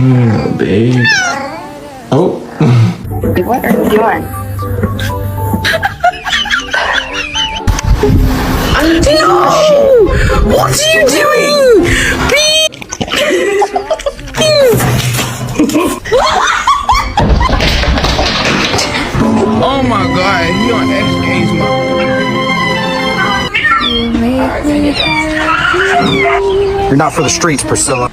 Babe. Oh. What are you doing? No! What are you doing? Oh my god, he on X Games mode. You're not for the streets, Priscilla.